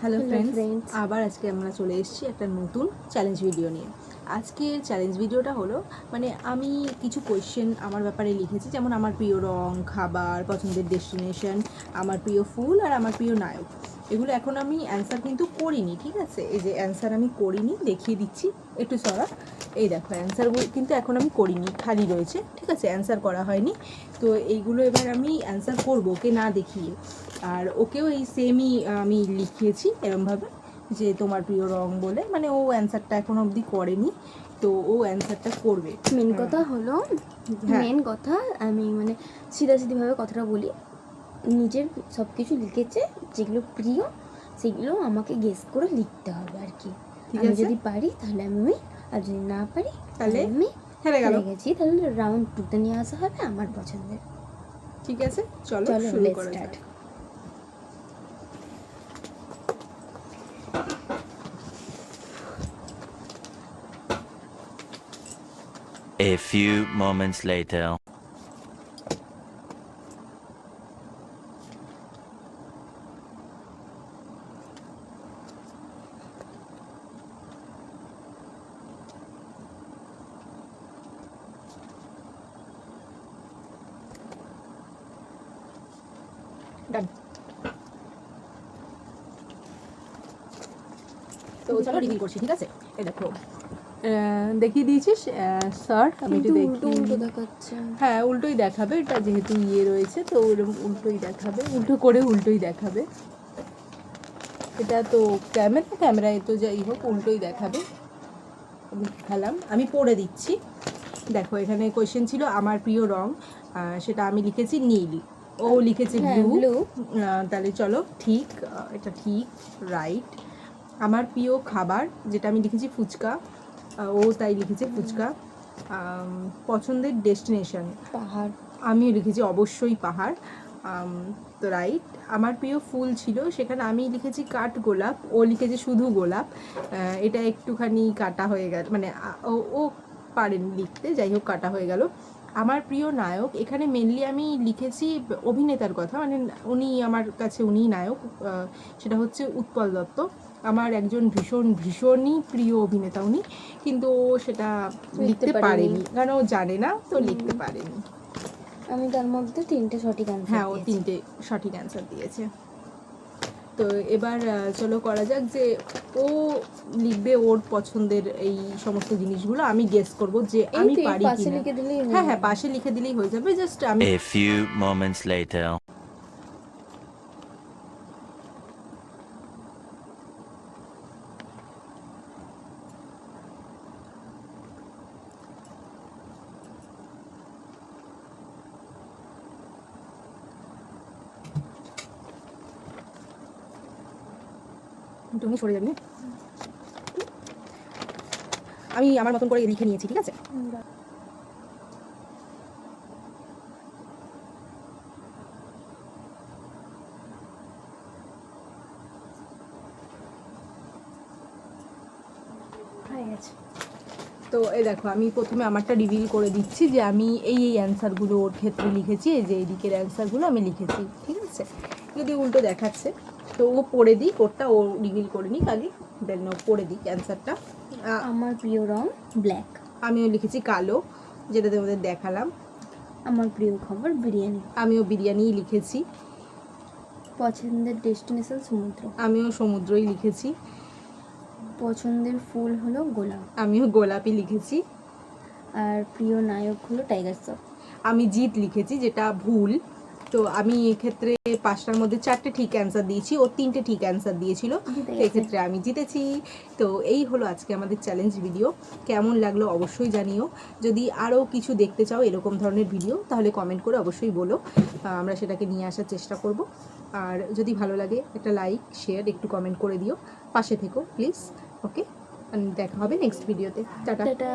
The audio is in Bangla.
হ্যালো ফ্রেন্ডস, আবার আজকে আমরা চলে এসেছি একটা নতুন চ্যালেঞ্জ ভিডিও নিয়ে। আজকের চ্যালেঞ্জ ভিডিওটা হলো আমি কিছু কোয়েশ্চেন আমার ব্যাপারে লিখেছি, যেমন আমার প্রিয় রং, খাবার, পছন্দের ডেস্টিনেশন, আমার প্রিয় ফুল আর আমার প্রিয় নায়ক। এগুলো এখন আমি অ্যান্সার কিন্তু করিনি, ঠিক আছে? এই যে অ্যান্সার আমি করিনি, দেখিয়ে দিচ্ছি একটু সরা। এই দেখো অ্যান্সারগুলো কিন্তু এখন আমি করিনি, খালি রয়েছে, ঠিক আছে? অ্যান্সার করা হয়নি। তো এইগুলো এবার আমি অ্যান্সার করবো, ওকে না দেখিয়ে। আর ওকেও এই সেমই আমি লিখিয়েছি এরমভাবে, যে তোমার প্রিয় রং বলে, ও অ্যান্সারটা এখনো অবধি করেনি, তো ও অ্যান্সারটা করবে। মেন কথা হলো, মেন কথা আমি সিধাসিধিভাবে কথাটা বলি, নিজের সব কিছু লিখেছে, যেগুলো প্রিয় সেগুলো আমাকে গেস করে লিখতে হবে আর কি। আমি যদি পারি তাহলে আমি, আর যদি না পারি তাহলে আমি হেরে গেছি। তাহলে রাউন্ড 2তে নিয়ে আসা হবে আমার পছন্দের। ঠিক আছে, চলো শুরু করা যাক। A few moments later. ডান। তো চলো রিভিল করছি, ঠিক আছে? এই দেখো দেখিয়ে দিয়েছিস স্যার, আমি একটু উল্টো দেখাচ্ছে। হ্যাঁ, উল্টোই দেখাবে, এটা যেহেতু রয়েছে তো ওরকম উল্টোই দেখাবে, উল্টোই দেখাবে। এটা তো ক্যামেরায় তো যাই হোক উল্টোই দেখাবে। আমি দেখালাম, আমি পড়ে দিচ্ছি। দেখো এখানে কোয়েশ্চেন ছিল আমার প্রিয় রং, সেটা আমি লিখেছি নীল, ও লিখেছে ব্লু। তাহলে চলো, ঠিক, এটা ঠিক, রাইট। আমার প্রিয় খাবার, যেটা আমি লিখেছি ফুচকা, ও তাই লিখেছে ফুচকা। পছন্দের ডেস্টিনেশন পাহাড়, আমিও লিখেছি অবশ্যই পাহাড়, তো রাইট। আমার প্রিয় ফুল ছিল, সেখানে আমি লিখেছি কাঠ গোলাপ, ও লিখেছে শুধু গোলাপ। এটা একটুখানি কাটা হয়ে গেল, ও পারেনি লিখতে, যাই হোক কাটা হয়ে গেল। আমার প্রিয় নায়ক, এখানে মেনলি আমি লিখেছি অভিনেতার কথা, আমার কাছে উনিই নায়ক, সেটা হচ্ছে উৎপল দত্ত। আমার একজন ভীষণই প্রিয় অভিনেতা উনি, কিন্তু ও সেটা লিখতে পারেনি, কারণ ও জানে না, তো লিখতে পারেনি। আমি তার মধ্যে 3টে সঠিক অ্যান্সার, হ্যাঁ, ও 3টে সঠিক অ্যান্সার দিয়েছে। তো এবার চলো করা যাক, যে ও লিখবে ওর পছন্দের এই সমস্ত জিনিসগুলো, আমি গেস করব যে আমি পারি কিনা। হ্যাঁ, পাশে লিখে দিলেই হয়ে যাবে, জাস্ট আমি। A few moments later. তুমি সরে যাবি, আমি আমার মতন করে লিখে নিয়েছি, ঠিক আছে? তো এই দেখো, আমি প্রথমে আমারটা রিভিল করে দিচ্ছি, যে আমি এই অ্যান্সারগুলো ওর ক্ষেত্রে লিখেছি, এই যে এদিকের অ্যান্সারগুলো আমি লিখেছি, ঠিক আছে? যদি উল্টো দেখাচ্ছে তো ও পড়ে দিই, ওরটা ও রিভিল করে নিক আগে, দেন ও পড়ে দিক অ্যান্সারটা। আমার প্রিয় রং ব্ল্যাক, আমিও লিখেছি কালো, যেটা তোমাদের দেখালাম। আমার প্রিয় খাবার বিরিয়ানি, আমিও বিরিয়ানিই লিখেছি। পছন্দের ডেস্টিনেশন সমুদ্র, আমিও সমুদ্রই লিখেছি। পছন্দের ফুল হলো গোলাপ, আমিও গোলাপি লিখেছি। আর প্রিয় নায়ক হলো টাইগার শ্রফ। আমি জিৎ লিখেছি, যেটা ভুল। তো আমি এক্ষেত্রে 5টার মধ্যে 4টে ঠিক অ্যান্সার দিয়েছি, ও 3টে ঠিক অ্যান্সার দিয়েছিল, এক্ষেত্রে আমি জিতেছি। তো এই হলো আজকে আমাদের চ্যালেঞ্জ ভিডিও। কেমন লাগলো অবশ্যই জানিও। যদি আরও কিছু দেখতে চাও এরকম ধরনের ভিডিও, তাহলে কমেন্ট করে অবশ্যই বলো, আমরা সেটাকে নিয়ে আসার চেষ্টা করব। আর যদি ভালো লাগে একটা লাইক, শেয়ার, একটু কমেন্ট করে দিও, পাশে থেকো প্লিজ। ওকে, দেখা হবে নেক্সট ভিডিওতে। টাটা।